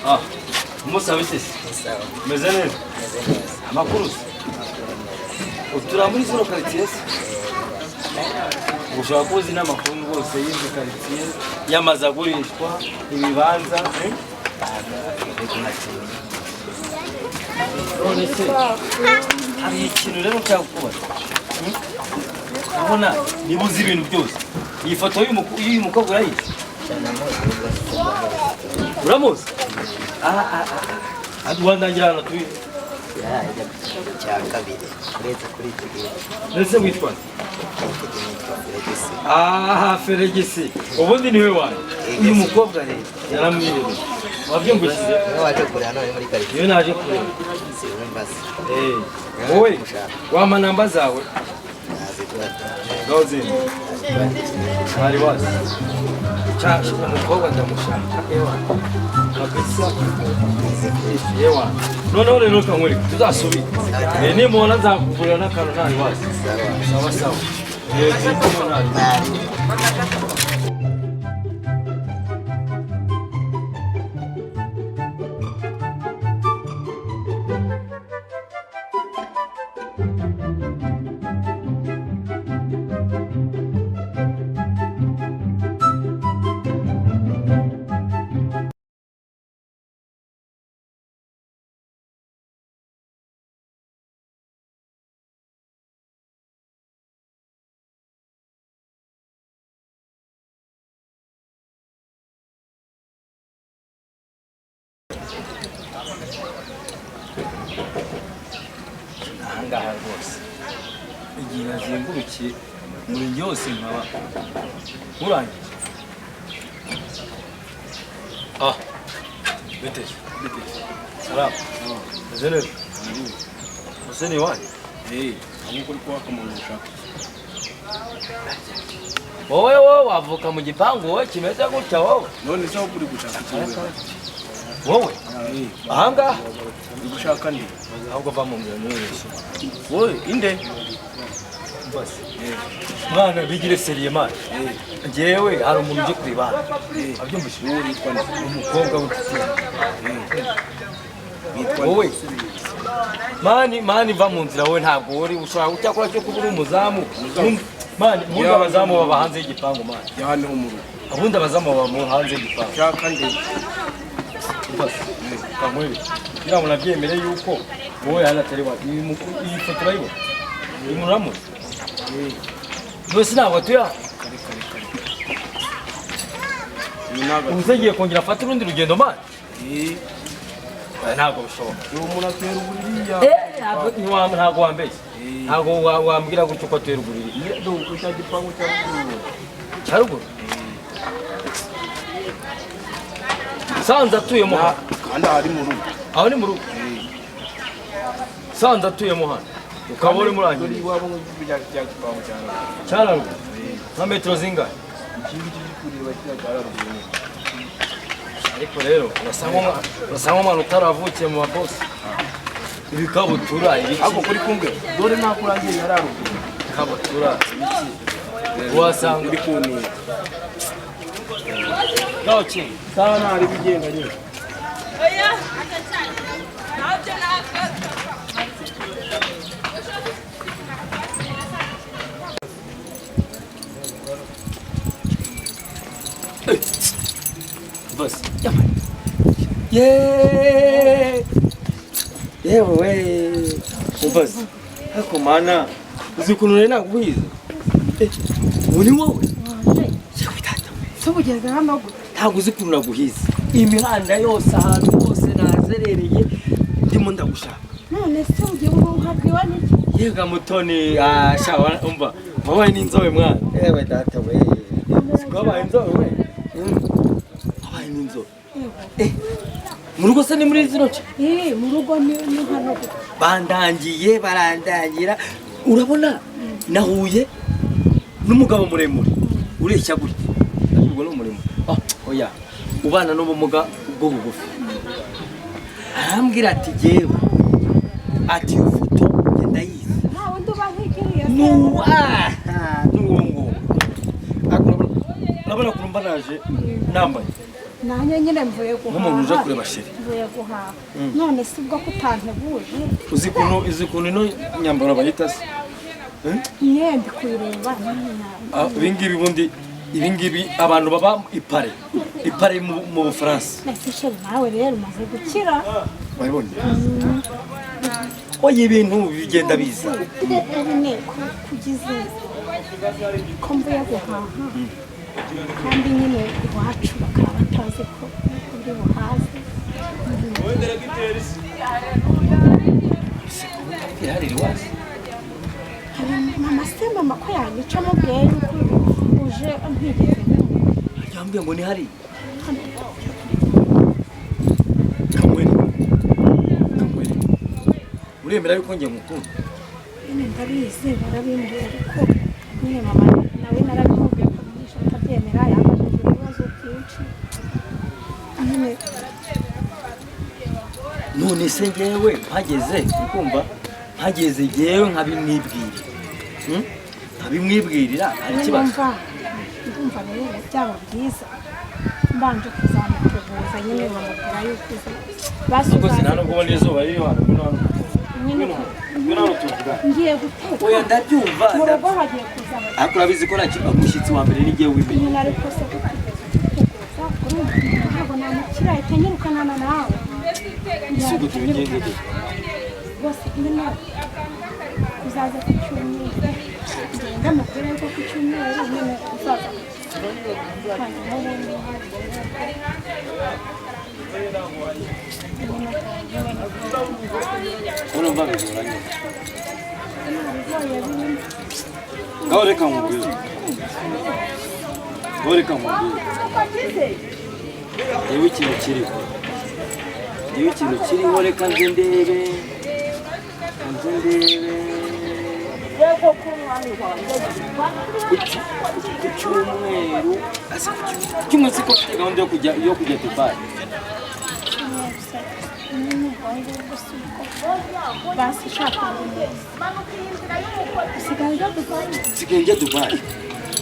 Ah, umusabe sisi. Meze neza. Amakuru. Utura muri zino quartiers. Ushobora kuzi n'amakuru rwose y'indi quartier yamaze agurishwa ibibanza. None se hari ikintu rero nshaka kubaza. Urabona nibuze ibintu byose. Iyi foto y'uyu mukobwa urayizi? Uramuzi? Aduhandangira hano tuyi. Cya kabiri kuretse kuri iki. Nese witwa? Feregisi. Ubundi niwe waje. Uyu mukobwa rero yaramwireba. Wabyumvishije? Waje kureba none muri quartier. Iyo naje kureba. Siwembaza. Wowe wama namba zawe? Gauze. Hari wazi. Chashi umukobwa ndamushaka. Ewa. Kabisa. Ewa. None rero kamwe tuzasubira. Nimubona nzakugurira n'akantu ntari wazi. Sawa sawa. Ahangaha rwose igihe nazengurukiye umurenge wose nkaba nkurangije. Bite salamu. Meze neza? Ese ni wanyu? Ahubwo uri kuwaka umuntu ushaka. Wowe wavuka mu gipangu wowe kimeze gutya wowe? None se uri gushaka iki? Wowe? Ahangaha? Uri gushaka ndi? Ahubwo va mu nzira n'uwese. Wowe inde? Basi. Mwana bigire seriye mwana. Njyewe hari umuntu uje kuribana. Abyumvise? Wowe witwa nde? Umukobwa w'inshuti. Witwa Wowe? Mani va mu nzira wowe ntabwo uri ushaka cyakora cyo kubura umuzamu. Mani muri abazamu baba hanze y'igipangu mani. Yahane ho mu rugo. Abundi abazamu baba mu hanze y'igipangu. Shaka ndi. Basi. Kamwe. Kira munabyemere yuko wowe hano atari wa. Iyi foto urayibona? Iyi muramuzi? Nose ntabwo tuya. Ubuze kongera afata urundi rugendo mani? Ntabwo bishoboka. Uwo muntu atera ubuririya. Ntabwo wambeshye. Ntabwo wambwira gutyo ko atera ubuririya. Nduko cya gipangu cya ruguru. Cya ruguru? Sanze atuyemo hano. Kandi ari mu rugo. Aho ni mu rugo? Sanze atuyemo hano. Ukaba uri murangiriye. Iwabo nk'ibya gipangu cya ruguru. Cya ruguru? Nka metero zingahe? Ikindi kiri kureba cya ruguru. Ariko rero urasa nk'umwana utaravukiye mu babosi. Ibikabutura ibiki. Ako kuri kumwe. Dore nakurangiye yararuguru. Ikabutura ibiki. Wasanga uri kunira. Gauchi. Sawa nari bigenda nyine. Oya, akacana. Ntabyo nakaza. Bas. Yewe. Bas. Hako mana. Uzi ukuntu rero naguhiza. Uri wowe? Subugeze hano gute? Ntabwo uzi ukuntu naguhiza. Imihanda yose ahantu hose nazerereye ndimo ndagushaka. None se ugiye uhabwiwe n'iki? Yega mutoni shawa umva. Wabaye n'inzobe mwana. Ewe data we. Wabaye inzobe we. Wabaye n'inzobe. Mu rugo se ni muri zino nce? Mu rugo ni hano gute? Bandangiye barandangira. Urabona nahuye n'umugabo muremure. Ureshya gutya. Ubwo no muremure. Oya. Ubana n'ubumuga bwo bugufi. Arambwira ati jewe. Ati ufoto ndayizi. Ntawe nduba nk'ikiriya. Nuwa. Nuwongo. urabona kurumba naje nambaye nanjye nyine mvuye guhaha nk'umuntu uje kureba sheri mvuye guhaha none si bwo kutanteguje uzi kuntu ino nyambaro bayita se imyenda kuyireba ibingibi bundi ibingibi abantu baba ipare mu Bufaransa ese sheri nawe rero umaze gukira wabibonye oya ibintu bigenda biza nyine kugize ko mvuye guhaha kandi nyine iwacu bakaba batazi ko uri buhaze hari iwacu mama se mama ko yanyica mubwiye yuko uje ntigeze yambwiye ngo ni hari kamwere uremera yuko njye mukunda nyine ndabizi barabimbwira ariko nyine mama nawe narabimubwiye ko byinshi atabyemera yambajije ibibazo byinshi nyine none se njyewe mpageze ukumva mpageze njyewe nkabimwibwirira hari ikibazo ndumva rero byaba byiza mbanje kuzamuteguza nyine bamubwira yuko rwose nta nubwo ubona izuba ririho hano nyine ngiye guteka oya ndabyumva mu rugo hagiye kuza ariko urabizi ko nta umushyitsi wa mbere ni njyewe w'imbere nyine ariko se ntabwo namukira ahita nyirukana nawe isuku tubigeze rwose nyine uzaza ku cyumweru ngenda mukuru yuko ku cyumweru nyine uzaza hanyuma ubundi urumva bigoranye ngaho reka nkubwire yewe ikintu kiriho reka nze ndebe ku cyumweru cyumweru siko mfite gahunda yo kujya Dubai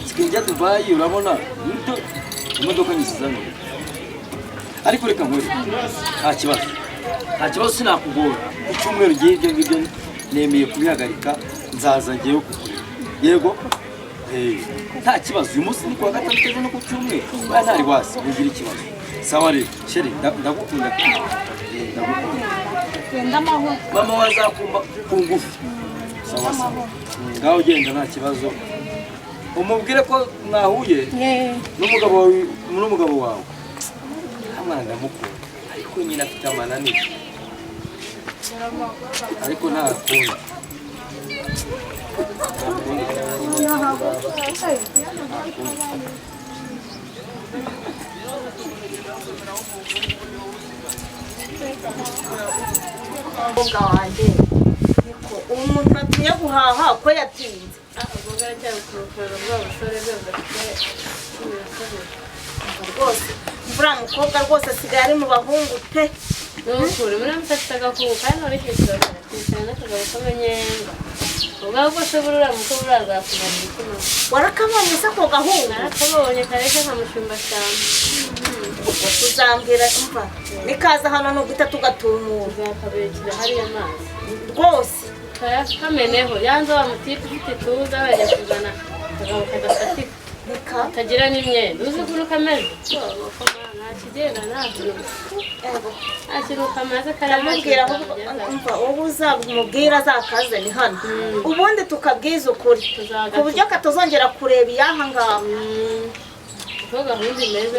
sikenja Dubai urabona imodoka nyisizana ariko reka nkore nta kibazo sinakugora ku cyumweru ngiye ibyo ngibyo nemeye kubihagarika nzaza ngewe kukureba yego nta kibazo uyu munsi ni kuwa gatatu ejo no ku cyumweru baya ntari wasi ugira ikibazo sawa rero sheri ndagukunda mama wazakumva ku ngufu sawa ngaho ugenda nta kibazo umubwire ko mwahuye n'umugabo wawe hamwana ndamukunda ariko nyine afite amananiza ariko ntakunda umukobwa wanjye niko uwo muntu atumye guhaha ko yatinze rwose mvura mukobwa rwose asigaye ari mu bahungu pe nukuri muri mfata agakubu kandi none cyose cyane n'akagabo kamenyenga ubwo bwose burura muko burazakumara igikino warakabonye se ko gahungu narakabonye kareke nkamushumba cyane uzambwira umva nikaza hano no guta tugatumura zakabekira hariya amazi rwose kameneho yanze wa mutipe ufite tuza bajya kuzana akagabo kadafatika tagira n'imyenda uzi ukuntu kameze ntakigenda nta kintu kamaze karamubwira umva wowe uzamubwira azakaze ni hano ubundi tukabwiza ukuri ku buryo katazongera kureba iyaha ngaha uko gahunda imeze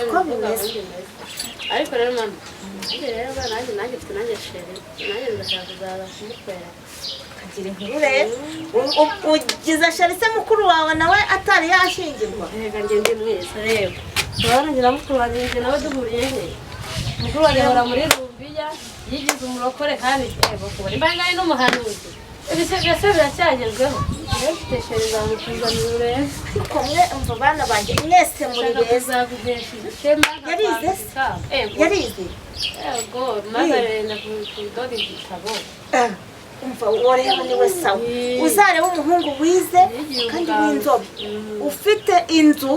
ariko rero mama nanjye mfite nanjye sheri nanjye ndashaka kuzaza kumukorera kagira inkuru rero ugize sheri se mukuru wawe nawe atari yashingirwa rega njye ndi mwiza rero turarangira mukuru wanjye njye nawe duhuriye he mukuru wanjye ahora muri Rumbiya yigize umurokore kandi kubona imbaraga ari n'umuhanuzi ibise byose biracyagezweho rero mfite sheri zamukuzanira urebe ariko mwe umva bana banjye mwese muri beza yarize yarize yego maze arenda kudoda igitabo umva uwo rero niwe sawa uzareba umuhungu wize kandi w'inzobe ufite inzu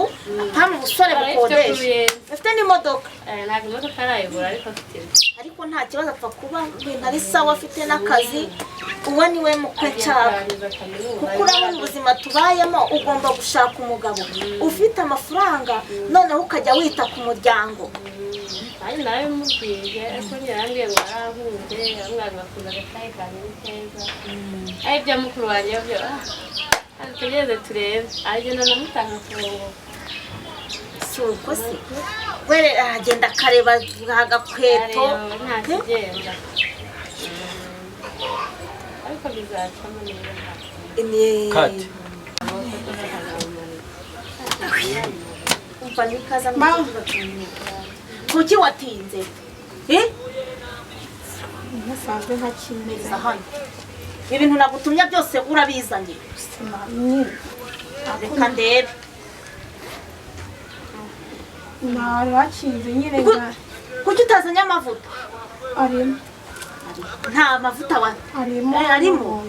nta musore bukodesha ufite n'imodoka ntabwo imodoka arayigura ariko afite ariko nta kibazo apfa kuba ibintu ari sawa afite n'akazi uwo niwe mukwe nshaka kuko urabona ubuzima tubayemo ugomba gushaka umugabo ufite amafaranga noneho ukajya wita ku muryango kandi nawe mubwiye ariko nyarambwiye ngo arankunze amwana bakunda agatahe kanjye ni keza ari ibya mukuru wanjye byo tugeze turebe agenda namutanga kurongo si uko se we aragenda akareba agakweto nta kigenda ariko bizacamo neza Kati. umva nikaza kuki watinze nasanzwe ntakimeza hano ibintu nagutumye byose urabizanye reka ndebe narakinze nyine kuki utazanye amavuta arimo nta mavuta arimo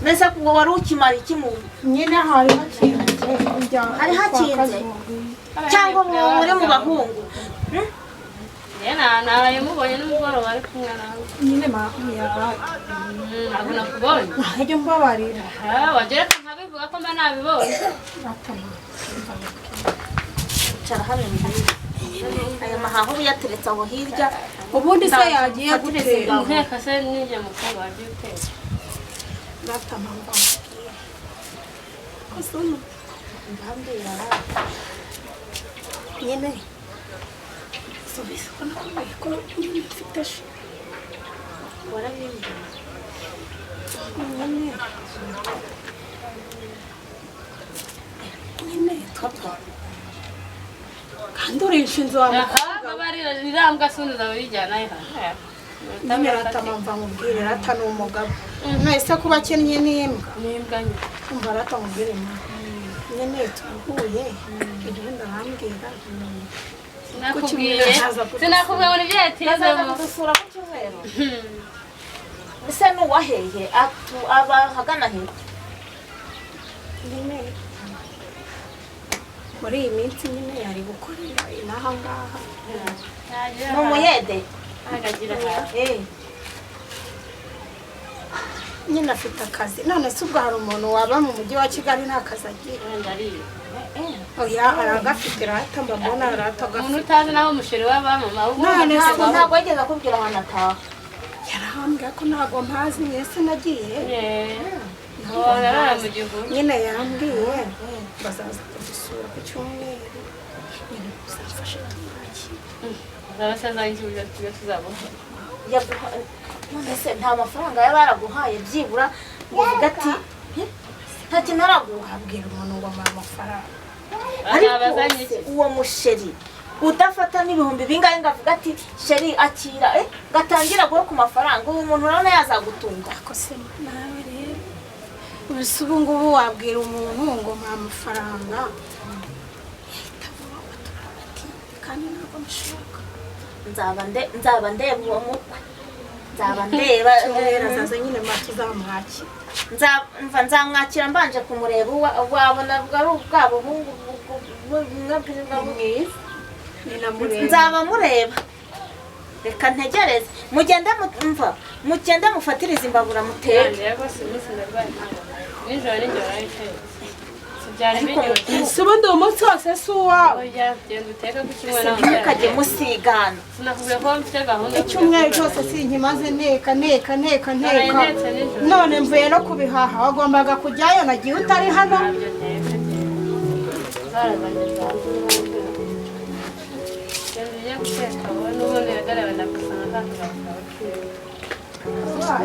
mbese kuko wari ukimara iki mu nyine hari hakinze hari hakinze cyangwa muri mu bahungu naraye mubonye n'umugoroba ari kumwe nawe nyine yabaye ntabwo nakubonye ntajya mbabarira wagira ko nkabivuga ko mba nabibonye icara hano imbere aya mahaho uyateretse aho hirya ubundi se yagiye gutera inteka se n'ijya mu kanya wagiye utera batamamba ndambira nyine subisa nakubaye ko nyine mfite shi warabimbye nyine twapfa kandi urisha inzu wa mukobwa rirambwa sundi zawe rijyana nyine ratamamba mubwire rata ni umugabo mwese kuba akennye n'imbwa n'imbwa nyine umva rata mubwire nyine tuhuye igihunda arambwira sinakubwiye muri ibyo yatizemo dusura ku cyumweru ese n'uwaheye aba hagana he nyine muri iyi minsi nyine yari gukorera inaha ngaha ni umuyede agagira nyine afite akazi none se ubwo hari umuntu waba mu mujyi wa Kigali nta kazi agira oya aragafite rata mbabona rata umuntu gafite utazi naho umusheri w'abamama none se ntabwo yigeze akubwira ahantu ataha yarambwira ko ntabwo mpazi mwese nagiye yarara mu gihugu nyine yarambwiye bazaza kudusura ku cyumweru nyine uzafashe tumwakire urabasazanye ikibuga tuzabona none se nta mafaranga yaba yaraguhaye byibura ngo uvuge ati nta kintu araguha abwira umuntu ngo amara amafaranga ariko uwo musheri udafata n'ibihumbi bingahe ngo avuga ati sheri akira gatangira guhe ku mafaranga ubu muntu urabona yazagutunga ako se nawe rero ubuse ubu ngubu wabwira umuntu ngo mpa amafaranga yahita avuga ngo turabati kandi ntabwo mbishaka nzaba ndeba uwo mukwe nzaba ndeba azaza nyine mba tuzamwakira nzamwakira mbanje kumureba wabona ari bwa buhungu nzaba mureba reka ntegereze mugende mufatirize imbabura muteke si ubundi uwo munsi wose si uwawe ntimukajye musigana icyumweru cyose sinkimaze nteka none mvuye no kubihaha wagombaga kujyayo nagiye utari hano n'ubundi yagaragaza gusanga nta